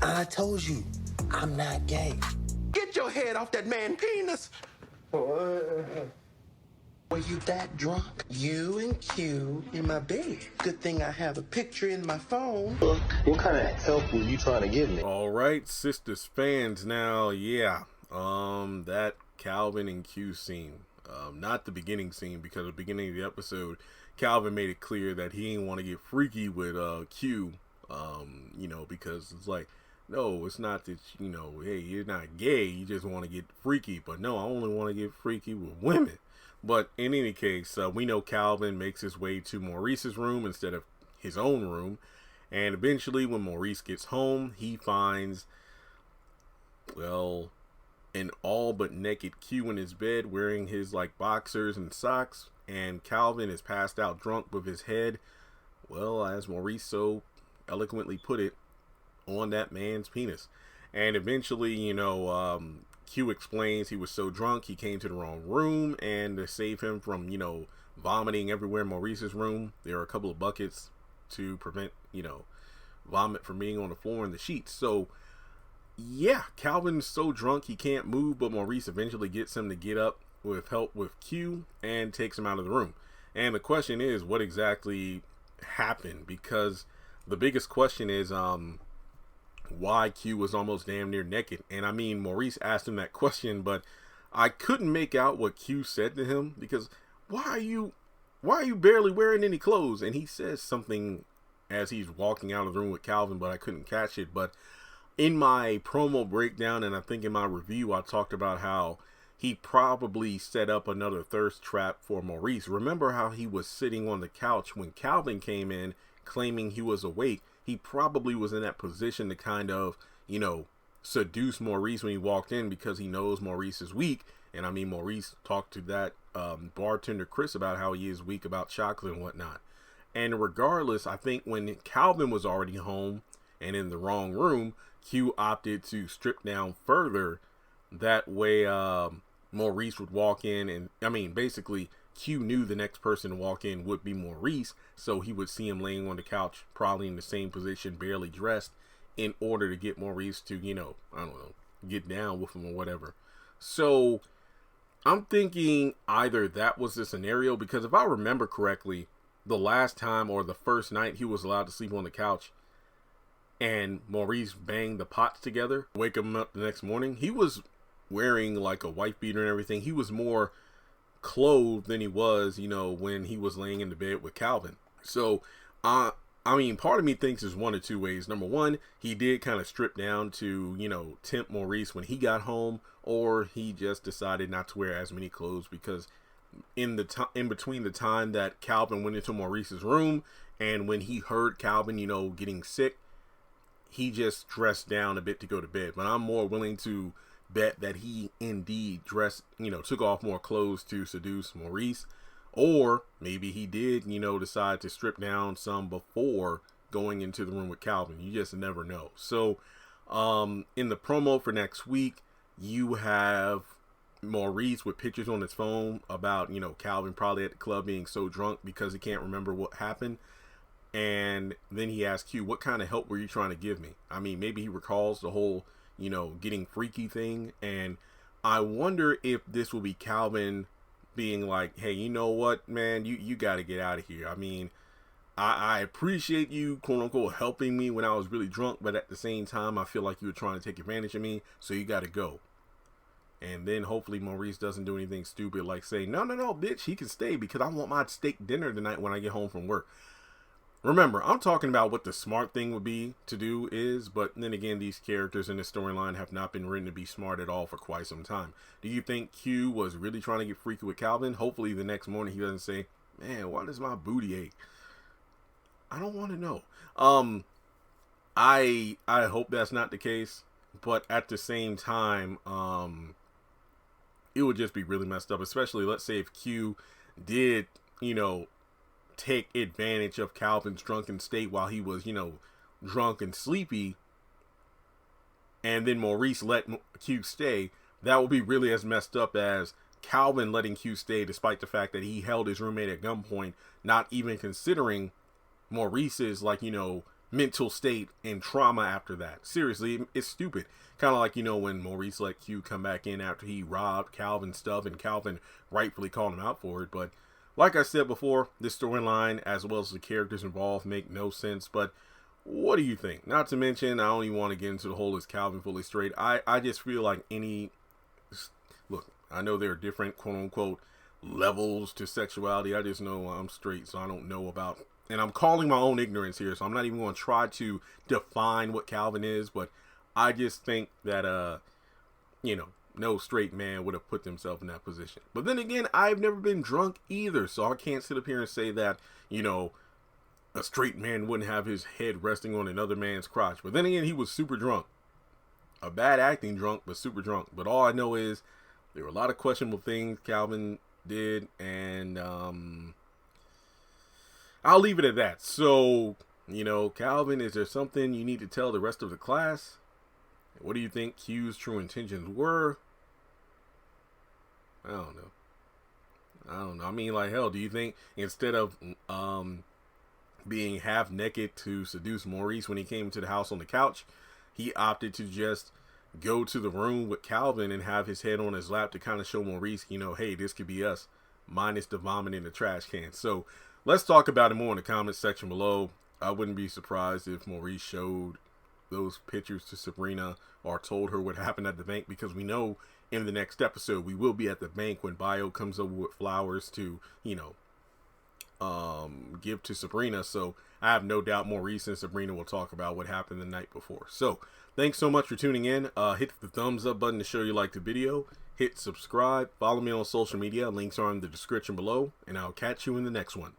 I told you, I'm not gay. Get your head off that man's penis. Were you that drunk? You and Q in my bed. Good thing I have a picture in my phone. What kind of help were you trying to give me? All right, Sistas fans. Now, yeah, that Calvin and Q scene, not the beginning scene, because at the beginning of the episode, Calvin made it clear that he didn't want to get freaky with Q, because it's like, no, it's not that, hey, you're not gay, you just want to get freaky. But no, I only want to get freaky with women. But in any case, we know Calvin makes his way to Maurice's room instead of his own room. And eventually, when Maurice gets home, he finds, well, an all but naked Q in his bed wearing his boxers and socks. And Calvin is passed out drunk with his head, well, as Maurice so eloquently put it, on that man's penis. And eventually, Q explains he was so drunk he came to the wrong room, and to save him from, vomiting everywhere in Maurice's room, there are a couple of buckets to prevent, vomit from being on the floor and the sheets. So, yeah, Calvin's so drunk he can't move, but Maurice eventually gets him to get up with help with Q and takes him out of the room. And the question is, what exactly happened? Because the biggest question is, why Q was almost damn near naked. And I mean, Maurice asked him that question, but I couldn't make out what Q said to him, because why are you barely wearing any clothes? And he says something as he's walking out of the room with Calvin, but I couldn't catch it. But in my promo breakdown, and I think in my review, I talked about how he probably set up another thirst trap for Maurice. Remember how he was sitting on the couch when Calvin came in claiming he was awake? He probably was in that position to kind of, seduce Maurice when he walked in, because he knows Maurice is weak. And I mean, Maurice talked to that bartender Chris about how he is weak about chocolate and whatnot. And regardless, I think when Calvin was already home and in the wrong room, Q opted to strip down further. That way, Maurice would walk in, and I mean, basically, Q knew the next person to walk in would be Maurice, so he would see him laying on the couch, probably in the same position, barely dressed, in order to get Maurice to, get down with him or whatever. So I'm thinking either that was the scenario, because if I remember correctly, the last time or the first night he was allowed to sleep on the couch and Maurice banged the pots together, wake him up the next morning, he was wearing a wife beater and everything. He was more clothed than he was, when he was laying in the bed with Calvin. So, I mean, part of me thinks there's one or two ways. Number one, he did kind of strip down to, tempt Maurice when he got home, or he just decided not to wear as many clothes, because in between the time that Calvin went into Maurice's room and when he heard Calvin, getting sick, he just dressed down a bit to go to bed. But I'm more willing to bet that he indeed dressed, took off more clothes to seduce Maurice, or maybe he did, decide to strip down some before going into the room with Calvin. You just never know. So, in the promo for next week, you have Maurice with pictures on his phone about, Calvin probably at the club being so drunk because he can't remember what happened. And then he asks Q, what kind of help were you trying to give me? I mean, maybe he recalls the whole, getting freaky thing. And I wonder if this will be Calvin being like, hey, you know what, man, you got to get out of here. I mean, I appreciate you, quote unquote, helping me when I was really drunk, but at the same time, I feel like you were trying to take advantage of me, so you got to go. And then hopefully Maurice doesn't do anything stupid like say, no, bitch, he can stay because I want my steak dinner tonight when I get home from work. Remember, I'm talking about what the smart thing would be to do is, but then again, these characters in the storyline have not been written to be smart at all for quite some time. Do you think Q was really trying to get freaky with Calvin? Hopefully the next morning he doesn't say, man, why does my booty ache? I don't want to know. I hope that's not the case, but at the same time, it would just be really messed up, especially let's say if Q did, take advantage of Calvin's drunken state while he was, drunk and sleepy, and then Maurice let Q stay. That would be really as messed up as Calvin letting Q stay despite the fact that he held his roommate at gunpoint, not even considering Maurice's mental state and trauma after that. Seriously, it's stupid. Kind of like, you know, when Maurice let Q come back in after he robbed Calvin's stuff and Calvin rightfully called him out for it. But like I said before, this storyline as well as the characters involved make no sense. But what do you think? Not to mention, I don't even want to get into the whole is Calvin fully straight. I just feel like look, I know there are different quote unquote levels to sexuality. I just know I'm straight, so I don't know about, and I'm calling my own ignorance here, so I'm not even going to try to define what Calvin is, but I just think that you know, no straight man would have put themselves in that position. But then again, I've never been drunk either, so I can't sit up here and say that, you know, a straight man wouldn't have his head resting on another man's crotch. But then again, he was super drunk. A bad acting drunk, but super drunk. But all I know is there were a lot of questionable things Calvin did, and I'll leave it at that. So, you know, Calvin, is there something you need to tell the rest of the class? What do you think Q's true intentions were? I don't know. I mean, like, hell, do you think instead of being half naked to seduce Maurice when he came to the house on the couch, he opted to just go to the room with Calvin and have his head on his lap to kind of show Maurice, you know, hey, this could be us, minus the vomit in the trash can. So let's talk about it more in the comments section below. I wouldn't be surprised if Maurice showed those pictures to Sabrina or told her what happened at the bank, because we know in the next episode we will be at the bank when Bio comes over with flowers to, you know, give to Sabrina. So I have no doubt Maurice and Sabrina will talk about what happened the night before. So thanks so much for tuning in. Hit the thumbs up button to show you like the video. Hit subscribe. Follow me on social media. Links are in the description below. And I'll catch you in the next one.